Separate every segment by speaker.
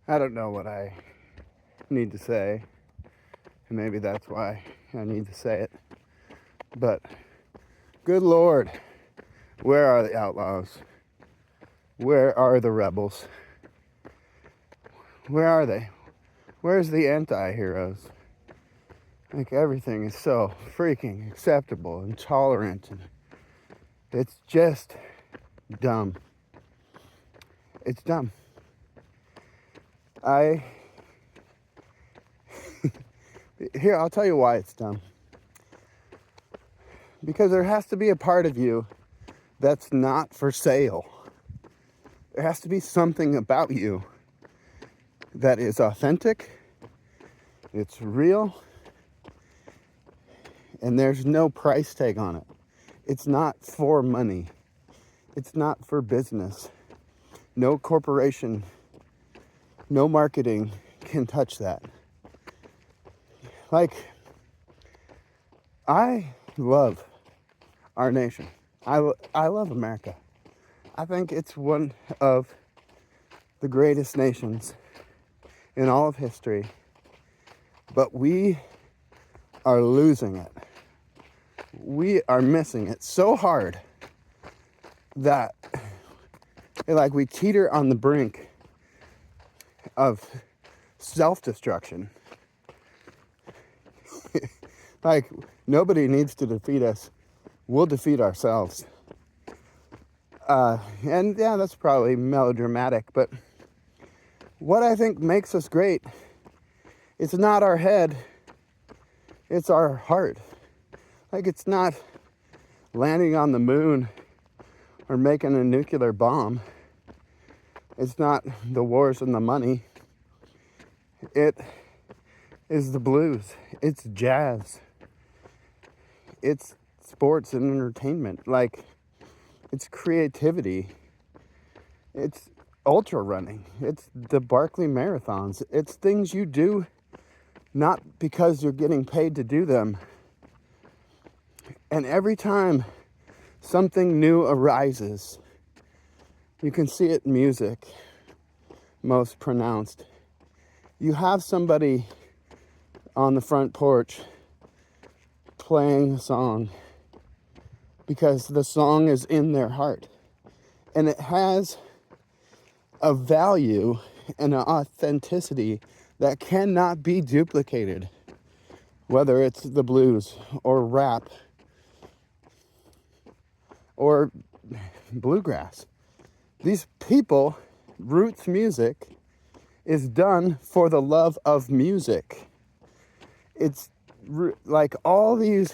Speaker 1: I don't know what I need to say, and maybe that's why I need to say it. But good Lord, where are the outlaws? Where are the rebels? Where are they? Where's the anti-heroes? Like everything is so freaking acceptable and tolerant, and it's just dumb. It's dumb. I'll tell you why it's dumb. Because there has to be a part of you that's not for sale. There has to be something about you that is authentic, it's real, and there's no price tag on it. It's not for money. It's not for business. No corporation, no marketing can touch that. Like, I love our nation. I love America. I think it's one of the greatest nations in all of history. But we are losing it. We are missing it so hard that like we teeter on the brink of self-destruction. Like, nobody needs to defeat us. We'll defeat ourselves. And yeah, that's probably melodramatic, but what I think makes us great, it's not our head, it's our heart. Like, it's not landing on the moon or making a nuclear bomb. It's not the wars and the money. It is the blues. It's jazz. It's sports and entertainment. Like, it's creativity. It's ultra running. It's the Barkley marathons. It's things you do not because you're getting paid to do them. And every time something new arises, you can see it in music, most pronounced. You have somebody on the front porch playing a song because the song is in their heart. And it has a value and an authenticity that cannot be duplicated, whether it's the blues or rap or bluegrass. These people, roots music is done for the love of music. It's like all these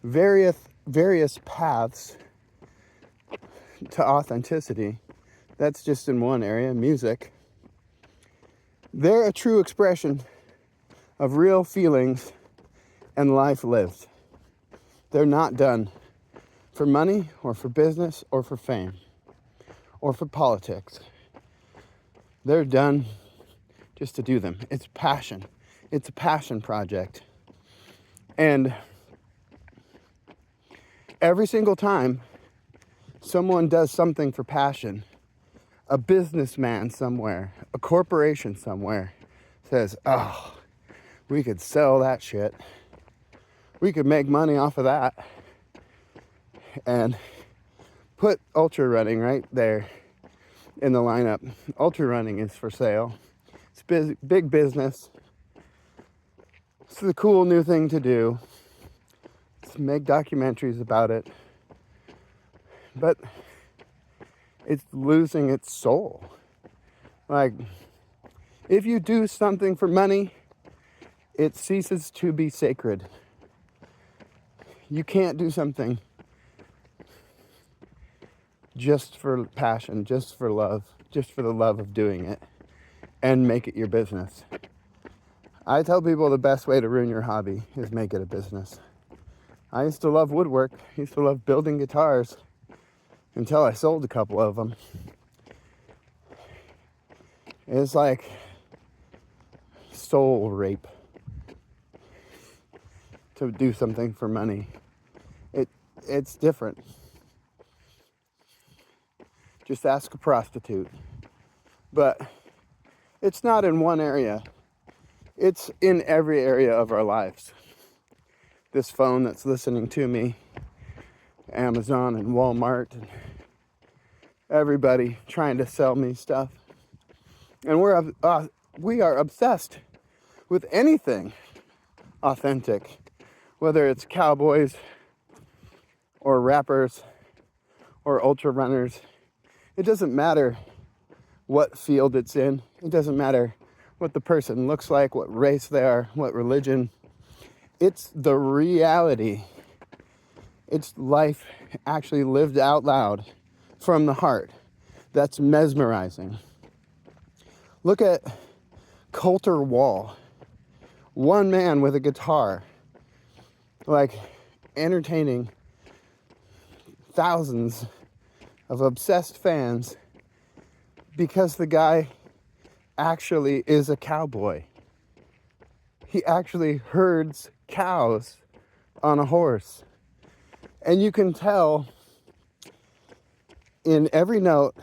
Speaker 1: various paths to authenticity. That's just in one area, music. They're a true expression of real feelings and life lived. They're not done for money or for business or for fame or for politics. They're done just to do them. It's passion. It's a passion project. And every single time someone does something for passion, a businessman somewhere, a corporation somewhere says, oh, we could sell that shit. We could make money off of that. And put ultra running right there in the lineup. Ultra running is for sale. It's big business. It's the cool new thing to do. Let's make documentaries about it. But it's losing its soul. Like, if you do something for money, it ceases to be sacred. You can't do something just for passion, just for love, just for the love of doing it, and make it your business. I tell people the best way to ruin your hobby is make it a business. I used to love woodwork. I used to love building guitars until I sold a couple of them. It's like soul rape to do something for money. It's different. Just ask a prostitute. But It's not in one area. It's in every area of our lives. This phone that's listening to me, Amazon and Walmart and everybody trying to sell me stuff. And we are obsessed with anything authentic, whether it's cowboys or rappers or ultra runners. It doesn't matter what field it's in. It doesn't matter what the person looks like, what race they are, what religion. It's the reality. It's life actually lived out loud from the heart. That's mesmerizing. Look at Colter Wall. One man with a guitar, like entertaining thousands of obsessed fans because the guy actually is a cowboy. He actually herds cows on a horse. And you can tell in every note,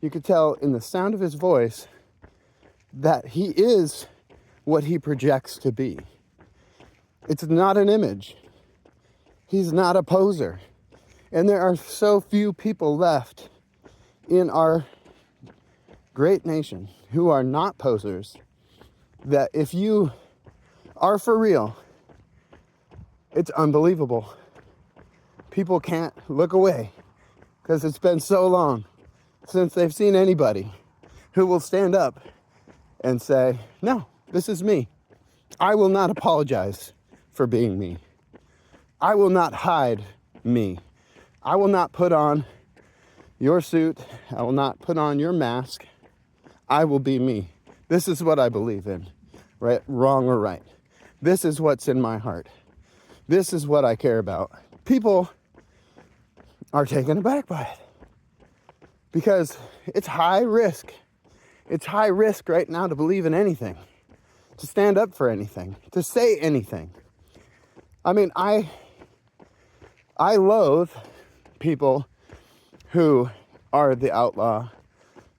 Speaker 1: you can tell in the sound of his voice that he is what he projects to be. It's not an image. He's not a poser. And there are so few people left in our great nation who are not posers that if you are for real, it's unbelievable. People can't look away because it's been so long since they've seen anybody who will stand up and say, no, this is me. I will not apologize for being me. I will not hide me. I will not put on your suit. I will not put on your mask. I will be me. This is what I believe in, right? Wrong or right. This is what's in my heart. This is what I care about. People are taken aback by it because it's high risk. It's high risk right now to believe in anything, to stand up for anything, to say anything. I mean, I loathe people who are the outlaw,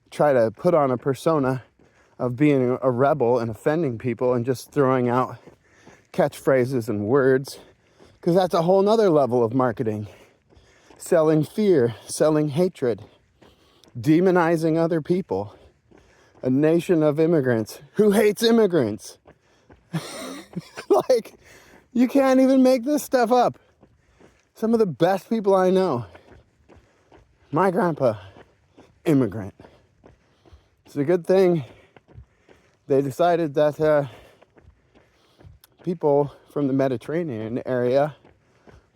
Speaker 1: try to put on a persona of being a rebel and offending people and just throwing out catchphrases and words, because that's a whole nother level of marketing. Selling fear, selling hatred, demonizing other people. A nation of immigrants. Who hates immigrants? Like, you can't even make this stuff up. Some of the best people I know. My grandpa, immigrant. It's a good thing they decided that people from the Mediterranean area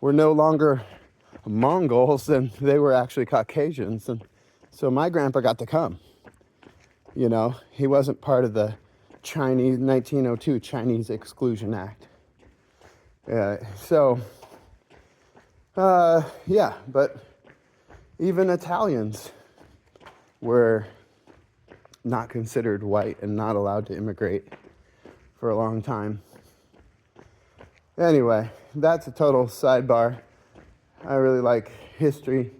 Speaker 1: were no longer Mongols and they were actually Caucasians. And so my grandpa got to come. You know, he wasn't part of the 1902 Chinese Exclusion Act. Yeah, but even Italians were not considered white and not allowed to immigrate for a long time. Anyway, that's a total sidebar. I really like history.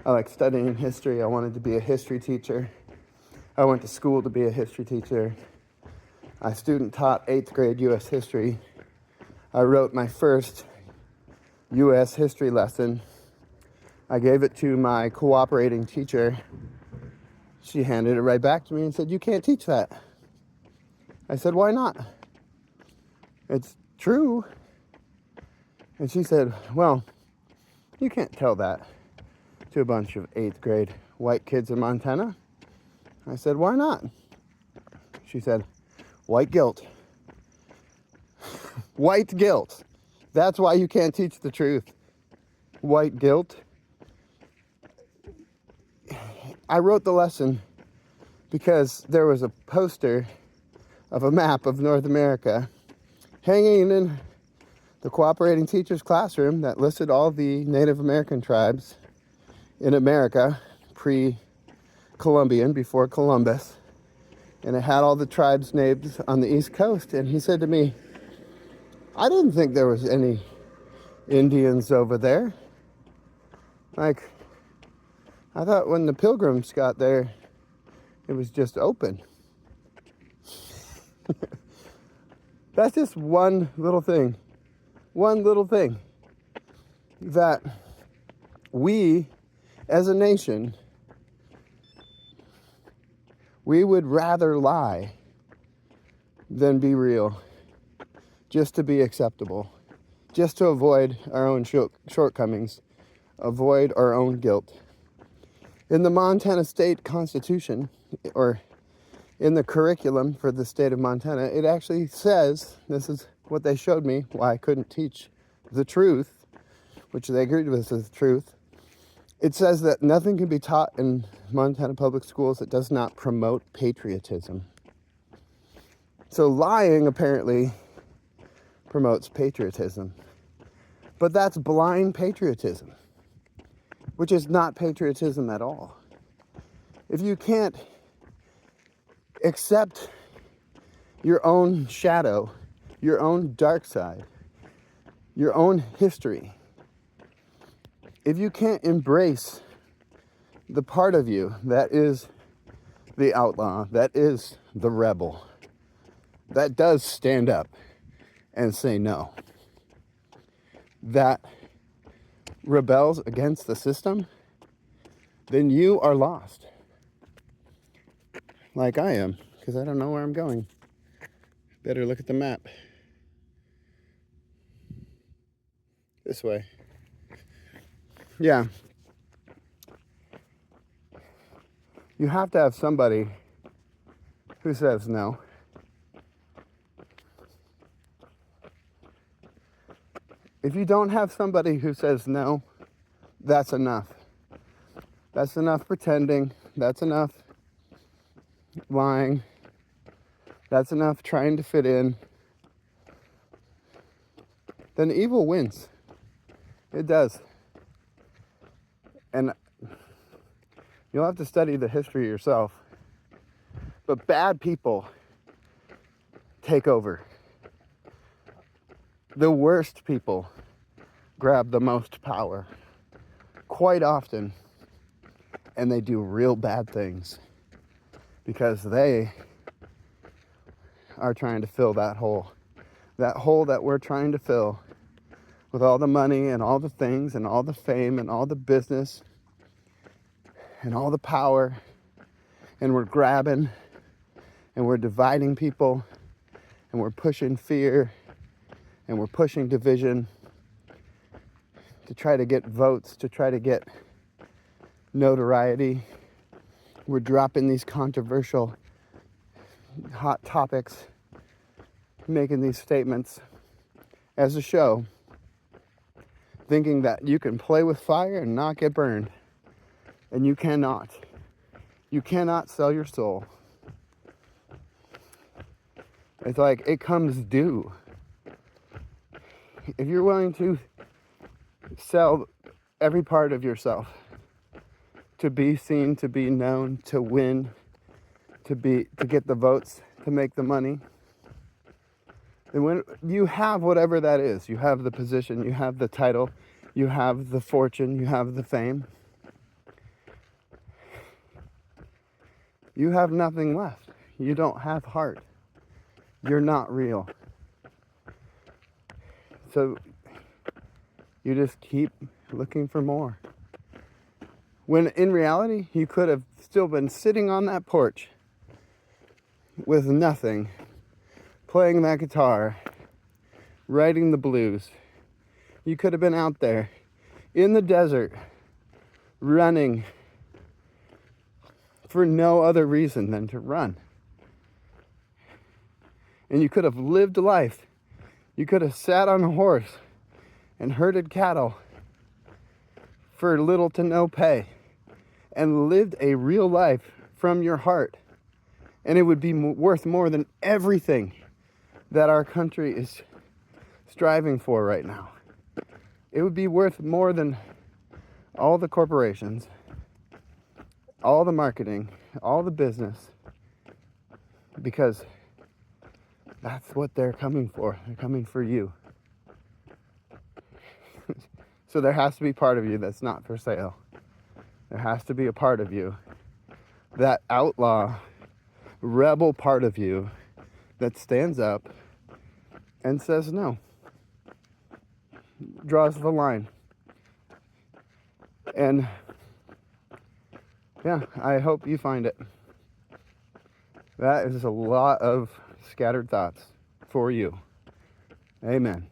Speaker 1: I like studying history. I wanted to be a history teacher. I went to school to be a history teacher. I student taught 8th grade U.S. history. I wrote my first U.S. history lesson. I gave it to my cooperating teacher. She handed it right back to me and said, "You can't teach that." I said, "Why not?" "It's true." And she said, "Well, you can't tell that to a bunch of 8th grade white kids in Montana." I said, "Why not?" She said, "White guilt." White guilt. That's why you can't teach the truth. White guilt. I wrote the lesson because there was a poster of a map of North America hanging in the cooperating teacher's classroom that listed all the Native American tribes in America pre-Columbian, before Columbus. And it had all the tribes names on the East Coast. And he said to me, "I didn't think there was any Indians over there. Like, I thought when the Pilgrims got there, it was just open." That's just one little thing that we as a nation, we would rather lie than be real, just to be acceptable, just to avoid our own shortcomings, avoid our own guilt. In the Montana State Constitution, or in the curriculum for the state of Montana, it actually says, this is what they showed me, why I couldn't teach the truth, which they agreed with as the truth. It says that nothing can be taught in Montana public schools that does not promote patriotism. So lying apparently promotes patriotism. But that's blind patriotism, which is not patriotism at all. If you can't accept your own shadow, your own dark side, your own history, if you can't embrace the part of you that is the outlaw, that is the rebel, that does stand up and say no, that rebels against the system, then you are lost. Like I am, because I don't know where I'm going. Better look at the map. This way. Yeah. You have to have somebody who says no. If you don't have somebody who says no, that's enough. That's enough pretending. That's enough lying. That's enough trying to fit in. Then evil wins. It does. And you'll have to study the history yourself. But bad people take over. The worst people grab the most power quite often, and they do real bad things because they are trying to fill that hole that we're trying to fill with all the money and all the things and all the fame and all the business and all the power, and we're grabbing and we're dividing people and we're pushing fear and we're pushing division to try to get votes, to try to get notoriety. We're dropping these controversial hot topics, making these statements as a show, thinking that you can play with fire and not get burned. And you cannot. You cannot sell your soul. It's like it comes due. If you're willing to sell every part of yourself to be seen, to be known, to win, to get the votes, to make the money, then when you have whatever that is, you have the position, you have the title, you have the fortune, you have the fame, you have nothing left. You don't have heart. You're not real. So you just keep looking for more. When in reality, you could have still been sitting on that porch with nothing, playing that guitar, writing the blues. You could have been out there in the desert, running for no other reason than to run. And you could have lived life. You could have sat on a horse and herded cattle for little to no pay and lived a real life from your heart. And it would be worth more than everything that our country is striving for right now. It would be worth more than all the corporations, all the marketing, all the business, because that's what they're coming for. They're coming for you. So there has to be part of you that's not for sale. There has to be a part of you, that outlaw, rebel part of you, that stands up and says no, draws the line. And yeah, I hope you find it. That is a lot of scattered thoughts for you. Amen.